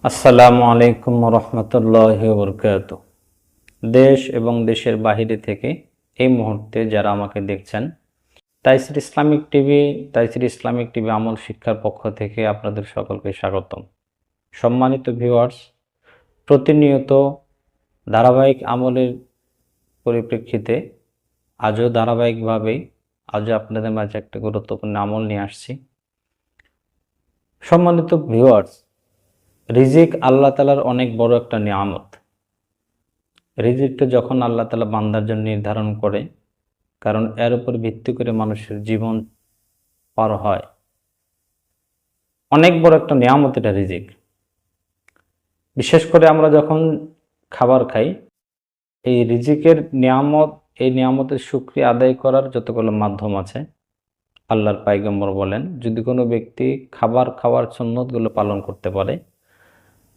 আসসালামু আলাইকুম রহমতুল্লাহি ওয়া বারাকাতুহু। দেশ এবং দেশের বাহিরে থেকে এই মুহূর্তে যারা আমাকে দেখছেন, তাইসির ইসলামিক টিভি আমল শিক্ষার পক্ষ থেকে আপনাদের সকলকে স্বাগতম। সম্মানিত ভিউয়ার্স, প্রতিনিয়ত ধারাবাহিক আমলের পরিপ্রেক্ষিতে আজও আপনাদের মাঝে একটা গুরুত্বপূর্ণ আমল নিয়ে আসছি। সম্মানিত ভিউয়ার্স, রিজিক আল্লাহ তাআলার অনেক বড় একটা নিয়ামত। রিজিকটা যখন আল্লাহ তাআলা বান্দার জন্য নির্ধারণ করে, কারণ এর উপর ভিত্তি করে মানুষের জীবন পার হয়, অনেক বড় একটা নিয়ামত এটা রিজিক। বিশেষ করে আমরা যখন খাবার খাই, এই রিজিকের নিয়ামত, এই নিয়ামতের শুকরিয়া আদায় করার যতগুলো মাধ্যম আছে, আল্লাহর পয়গম্বর বলেন, যদি কোনো ব্যক্তি খাবার খাওয়ার সুন্নতগুলো পালন করতে পারে,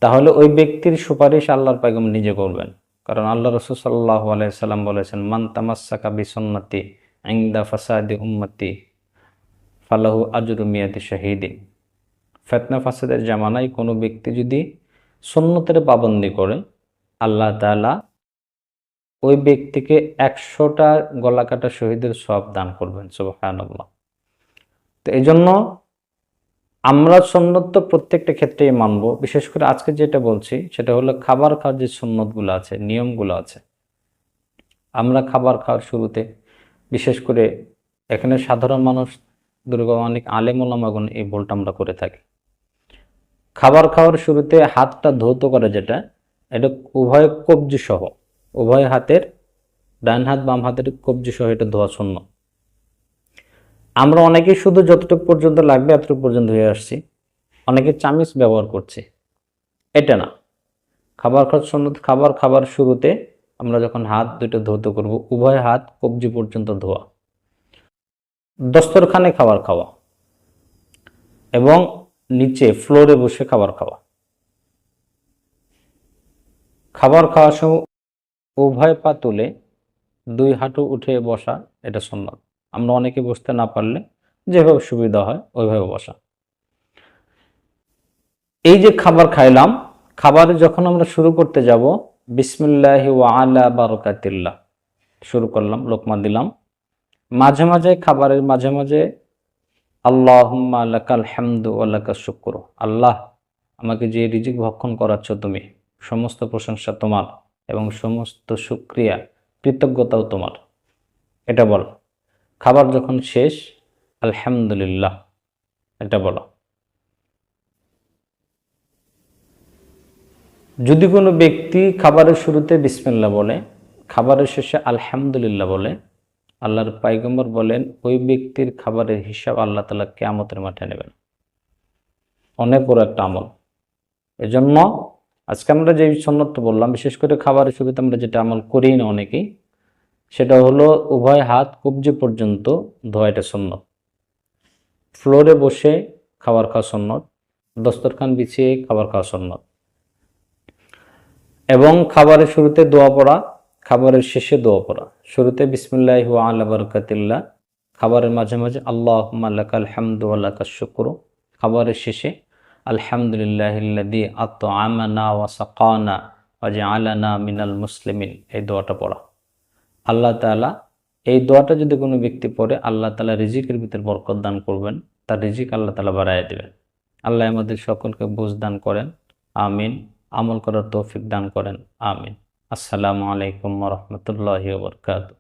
তাহলে ওই ব্যক্তির সুপারিশ আল্লাহর পয়গম্বর নিজে করবেন। কারণ আল্লাহ রাসূল সাল্লাল্লাহু আলাইহি সাল্লাম বলেছেন, মান তামাসসাকা বিসুন্নতি ইনদা ফাসাদি উম্মতি ফালাহু আজরু মিয়াতি শাহীদিন। ফিতনা ফাসাদের জামানায় কোনো ব্যক্তি যদি সুন্নতের পাবন্দি করে, আল্লাহ তাআলা ওই ব্যক্তিকে 100টা গলাকাটা শহীদের সওয়াব দান করবেন। সুবহানাল্লাহ। তো এই জন্য আমরা সুন্নত তো প্রত্যেকটা ক্ষেত্রেই মানব। বিশেষ করে আজকে যেটা বলছি সেটা হলো খাবার খাওয়ার যে সুন্নতগুলো আছে, নিয়মগুলো আছে। আমরা খাবার খাওয়ার শুরুতে, বিশেষ করে এখানে সাধারণ মানুষ, অনেক আলেম ওলামাগণ এই ভুলটা আমরা করে থাকি। খাবার খাওয়ার শুরুতে হাতটা ধৌত করে, যেটা এটা উভয় কবজি সহ, উভয় হাতের, ডান হাত বাম হাতের কবজি সহ এটা ধোয়া সুন্নত। আমরা অনেকেই শুধু যতটুকু পর্যন্ত লাগবে এতটুকু পর্যন্ত হয়ে আসছি, অনেকে চামিচ ব্যবহার করছে। এটা না, খাবার খাওয়ার সুন্নত। খাবার শুরুতে আমরা যখন হাত দুটো ধৌত করব, উভয় হাত কবজি পর্যন্ত ধোয়া, দস্তরখানে খাবার খাওয়া এবং নিচে ফ্লোরে বসে খাবার খাওয়া। খাবার খাওয়ার সময় উভয় পা তুলে 2 হাঁটু উঠে বসা, এটা সুন্নত। আমরা অনেকে বসতে না পারলে যেভাবে সুবিধা হয় ওইভাবে বসা। এই যে খাবার খাইলাম, খাবারে যখন আমরা শুরু করতে যাব, বিসমিল্লাহি ওয়া আলা বারাকাতিল্লাহ শুরু করলাম, লোকমা দিলাম। মাঝে মাঝে, খাবারের মাঝে মাঝে আল্লাহুম্মা লাকাল হামদু ওয়া লাকাশ শুকরু, আল্লাহ আমাকে যে রিজিক ভক্ষণ করাচ্ছ তুমি, সমস্ত প্রশংসা তোমার এবং সমস্ত শুকরিয়া, কৃতজ্ঞতাও তোমার। এটা বল। খাবার যখন শেষ, আলহামদুলিল্লাহ এটা বলো। যদি কোনো ব্যক্তি খাবারের শুরুতে বিসমিল্লাহ বলে, খাবারের শেষে আলহামদুলিল্লাহ বলে, আল্লাহর পয়গম্বর বলেন ওই ব্যক্তির খাবারের হিসাব আল্লাহ তাআলা কিয়ামতের মাঠে নেবেন। অনেক বড় একটা আমল। এজন্য আজকে আমরা যে সুন্নতটা বললাম, বিশেষ করে খাবারের শুরুতে আমরা যেটা আমল করি না অনেকেই, সেটা হলো উভয় হাত কবজি পর্যন্ত ধোয়া, এটা সুন্নত। ফ্লোরে বসে খাবার খাওয়া সুন্নত, দস্তরখান বিছিয়ে খাবার খাওয়া সুন্নত। এবং খাবারের শুরুতে দোয়া পড়া, খাবারের শেষে দোয়া পড়া। শুরুতে বিসমিল্লাহি ওয়া আলা বারাকাতিল্লাহ, খাবারের মাঝে মাঝে আল্লাহুম্মা লাকাল হামদু ওয়া লাকাশ শুকরু, খাবারের শেষে আলহামদুলিল্লাহিল্লাযী আত'আমানা ওয়া সাকানা ওয়া জাআলানা মিনাল মুসলিমিন, এই দোয়াটা পড়া। আল্লাহ তাআলা এই দোয়াটা যদি কোনো ব্যক্তি পড়ে, আল্লাহ তাআলা রিজিকের ভিতর বরকত দান করবেন, তার রিজিক আল্লাহ তাআলা বাড়ায় দেবেন। আল্লাহ আমাদের সকলকে বুঝ দান করেন, আমিন। আমল করার তৌফিক দান করেন, আমিন। আসসালামু আলাইকুম ওয়া রাহমাতুল্লাহি ওয়া বারাকাতুহু।